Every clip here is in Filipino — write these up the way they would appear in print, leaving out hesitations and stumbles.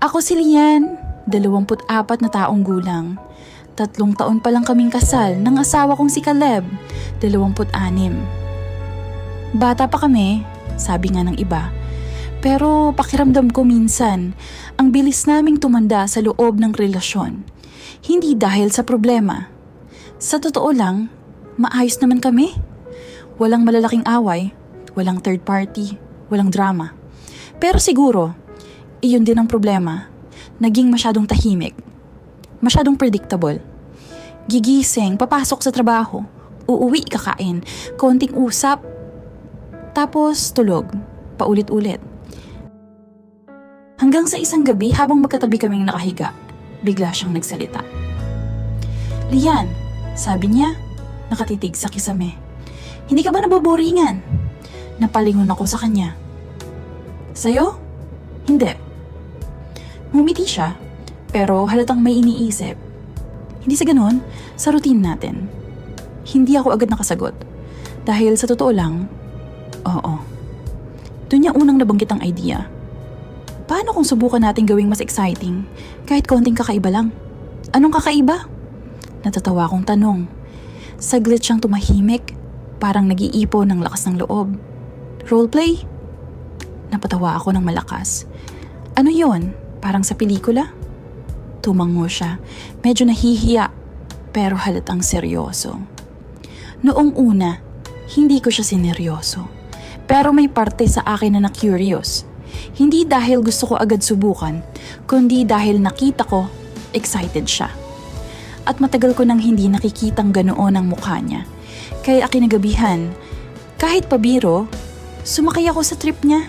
Ako si Lian, 24 na taong gulang. 3 taon pa lang kaming kasal ng asawa kong si Caleb, 26. Bata pa kami, sabi nga ng iba. Pero pakiramdam ko minsan, ang bilis naming tumanda sa loob ng relasyon. Hindi dahil sa problema. Sa totoo lang, maayos naman kami. Walang malalaking away, walang third party, walang drama. Pero siguro, iyon din ang problema. Naging masyadong tahimik. Masyadong predictable. Gigising, papasok sa trabaho, uuwi, kakain, konting usap, tapos tulog, paulit-ulit. Hanggang sa isang gabi habang magkatabi kaming nakahiga, bigla siyang nagsalita. Lian, sabi niya, nakatitig sa kisame. Hindi ka ba naboboringan? Napalingon ako sa kanya. Sa'yo? Hindi. Ngumiti siya, pero halatang may iniisip. Hindi sa ganun, sa routine natin. Hindi ako agad nakasagot. Dahil sa totoo lang, oo. Doon niya unang nabanggit ang idea. Paano kung subukan natin gawing mas exciting, kahit konting kakaiba lang? Anong kakaiba? Natatawa akong tanong. Saglit siyang tumahimik, parang nag-iipon ng lakas ng loob. Roleplay? Napatawa ako ng malakas. Ano yon? Parang sa pelikula? Tumango siya, medyo nahihiya, pero halatang seryoso. Noong una, hindi ko siya sineryoso. Pero may parte sa akin na na-curious. Hindi dahil gusto ko agad subukan, kundi dahil nakita ko, excited siya. At matagal ko nang hindi nakikitang ganoon ang mukha niya. Kaya kinagabihan, kahit pabiro, sumakay ako sa trip niya.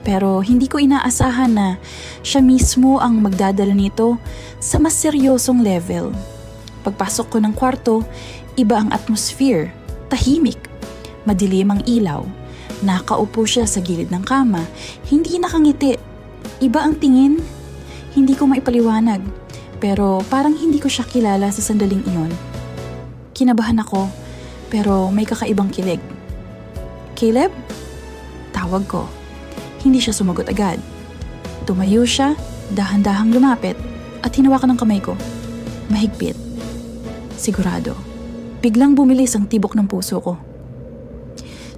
Pero hindi ko inaasahan na siya mismo ang magdadala nito sa mas seryosong level. Pagpasok ko ng kwarto, iba ang atmosphere, tahimik, madilim ang ilaw. Nakaupo siya sa gilid ng kama, hindi nakangiti. Iba ang tingin, hindi ko maipaliwanag. Pero parang hindi ko siya kilala sa sandaling iyon. Kinabahan ako, pero may kakaibang kilig. Caleb? Tawag ko. Hindi siya sumagot agad. Tumayo siya, dahan-dahang lumapit, at hinawakan ng kamay ko. Mahigpit. Sigurado. Biglang bumilis ang tibok ng puso ko.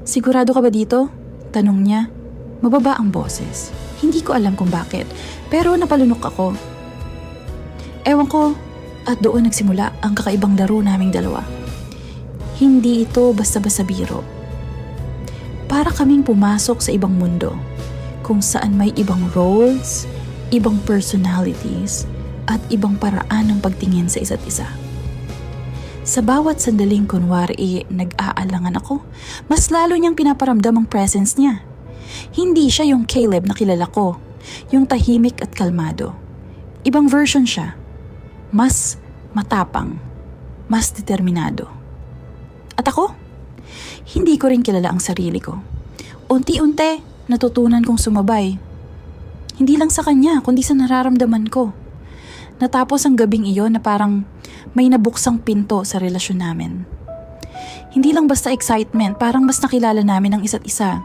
Sigurado ka ba dito? Tanong niya. Mababa ang boses. Hindi ko alam kung bakit, pero napalunok ako. Ewan ko, at doon nagsimula ang kakaibang laro naming dalawa. Hindi ito basta-basta biro. Para kaming pumasok sa ibang mundo, kung saan may ibang roles, ibang personalities, at ibang paraan ng pagtingin sa isa't isa. Sa bawat sandaling kunwari nag-aalangan ako, mas lalo niyang pinaparamdam ang presence niya. Hindi siya yung Caleb na kilala ko, yung tahimik at kalmado. Ibang version siya. Mas matapang, mas determinado. At ako? Hindi ko rin kilala ang sarili ko. Unti-unti, natutunan kong sumabay. Hindi lang sa kanya, kundi sa nararamdaman ko. Natapos ang gabing iyon na parang may nabuksang pinto sa relasyon namin. Hindi lang basta excitement, parang mas nakilala namin ang isa't isa.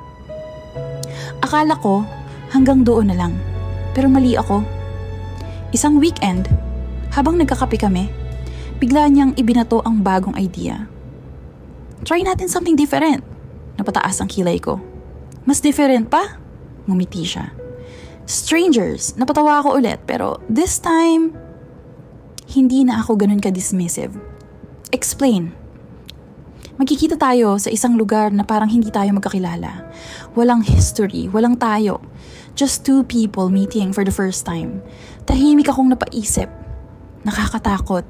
Akala ko hanggang doon na lang, pero mali ako. Isang weekend, habang nagkakape kami, bigla niyang ibinato ang bagong idea. Try natin something different. Napataas ang kilay ko. Mas different pa? Ngumiti siya. Strangers, napatawa ako ulit, pero this time, hindi na ako ganun ka-dismissive. Explain. Magkikita tayo sa isang lugar na parang hindi tayo magkakilala. Walang history, walang tayo. Just two people meeting for the first time. Tahimik akong napaisip. Nakakatakot,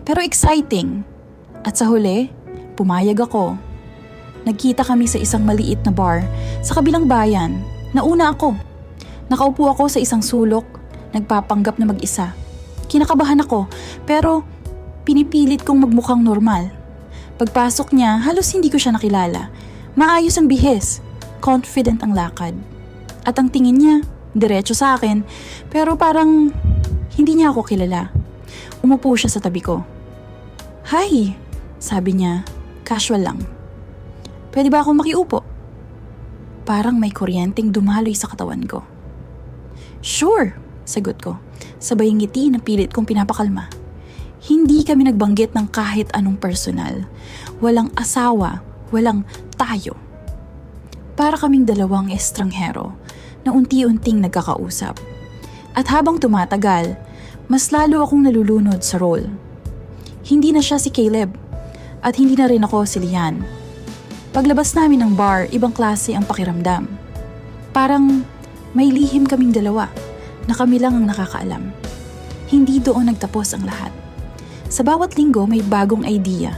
pero exciting. At sa huli, pumayag ako. Nagkita kami sa isang maliit na bar sa kabilang bayan. Nauna ako. Nakaupo ako sa isang sulok, nagpapanggap na mag-isa. Kinakabahan ako, pero pinipilit kong magmukhang normal. Pagpasok niya, halos hindi ko siya nakilala. Maayos ang bihis, confident ang lakad. At ang tingin niya, diretso sa akin, pero parang hindi niya ako kilala. Umupo siya sa tabi ko. Hi, sabi niya, casual lang. Pwede ba akong makiupo? Parang may kuryenteng dumaloy sa katawan ko. Sure, sagot ko. Sabay ngiti na pilit kong pinapakalma. Hindi kami nagbanggit ng kahit anong personal. Walang asawa, walang tayo. Para kaming dalawang estranghero na unti-unting nagkakausap. At habang tumatagal, mas lalo akong nalulunod sa role. Hindi na siya si Caleb at hindi na rin ako si Lian. Paglabas namin ng bar, ibang klase ang pakiramdam. Parang may lihim kaming dalawa na kami lang ang nakakaalam. Hindi doon nagtapos ang lahat. Sa bawat linggo may bagong idea,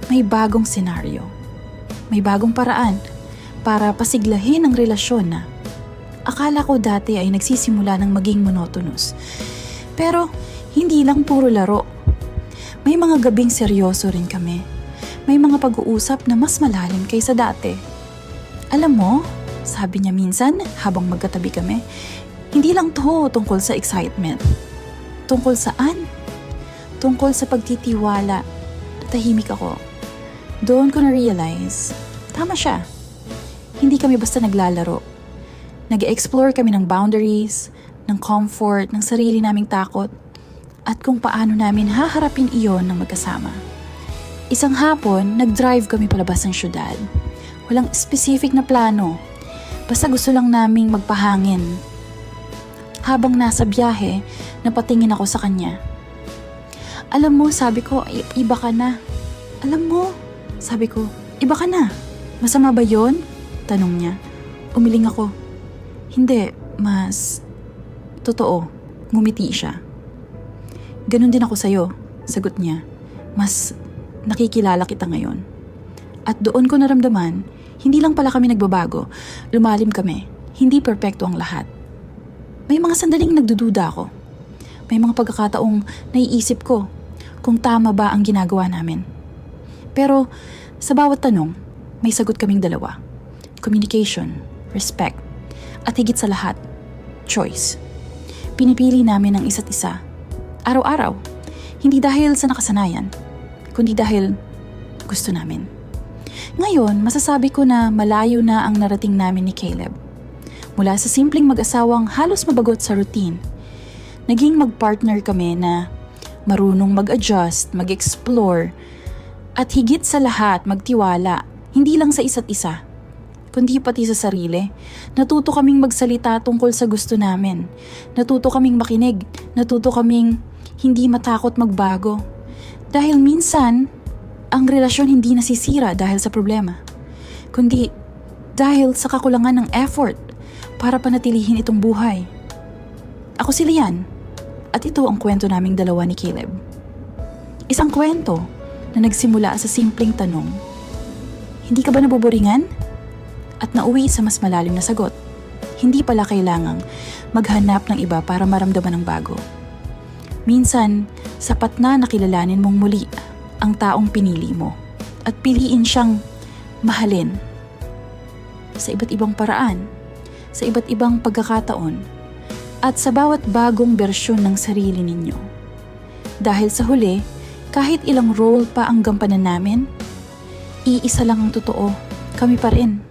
may bagong senaryo, may bagong paraan para pasiglahin ang relasyon na akala ko dati ay nagsisimula ng maging monotonous. Pero hindi lang puro laro. May mga gabing seryoso rin kami. May mga pag-uusap na mas malalim kaysa dati. Alam mo, sabi niya minsan habang magkatabi kami, hindi lang to tungkol sa excitement. Tungkol saan? Tungkol sa pagtitiwala. Tahimik ako. Doon ko na-realize, tama siya. Hindi kami basta naglalaro. Nag-explore kami ng boundaries, ng comfort, ng sarili naming takot, at kung paano namin haharapin iyon ng magkasama. Isang hapon, nag-drive kami palabas ng syudad. Walang specific na plano. Basta gusto lang naming magpahangin. Habang nasa biyahe, napatingin ako sa kanya. Alam mo, sabi ko, iba ka na. Alam mo, sabi ko, iba ka na. Masama ba yon? Tanong niya. Umiling ako. Hindi, mas totoo. Ngumiti siya. Ganon din ako sa'yo, sagot niya. Mas nakikilala kita ngayon. At doon ko naramdaman, hindi lang pala kami nagbabago. Lumalim kami. Hindi perpekto ang lahat. May mga sandaling nagdududa ako. May mga pagkakataong naiisip ko kung tama ba ang ginagawa namin. Pero sa bawat tanong, may sagot kaming dalawa. Communication, respect, at higit sa lahat, choice. Pinipili namin ang isa't isa. Araw-araw. Hindi dahil sa nakasanayan, kundi dahil gusto namin. Ngayon, masasabi ko na malayo na ang narating namin ni Caleb. Mula sa simpleng mag-asawang halos mabagot sa routine, naging mag-partner kami na marunong mag-adjust, mag-explore, at higit sa lahat magtiwala, hindi lang sa isa't isa, kundi pati sa sarili. Natuto kaming magsalita tungkol sa gusto namin. Natuto kaming makinig. Natuto kaming hindi matakot magbago. Dahil minsan, ang relasyon hindi nasisira dahil sa problema, kundi dahil sa kakulangan ng effort para panatilihin itong buhay. Ako si Lian, at ito ang kwento naming dalawa ni Caleb. Isang kwento na nagsimula sa simpleng tanong, hindi ka ba naboboringan? At nauwi sa mas malalim na sagot, hindi pala kailangang maghanap ng iba para maramdaman ng bago. Minsan, sapat na nakilalanin mong muli ang taong pinili mo at piliin siyang mahalin sa iba't ibang paraan, sa iba't ibang pagkakataon, at sa bawat bagong bersyon ng sarili ninyo. Dahil sa huli, kahit ilang role pa ang gampanan namin, iisa lang ang totoo, kami pa rin.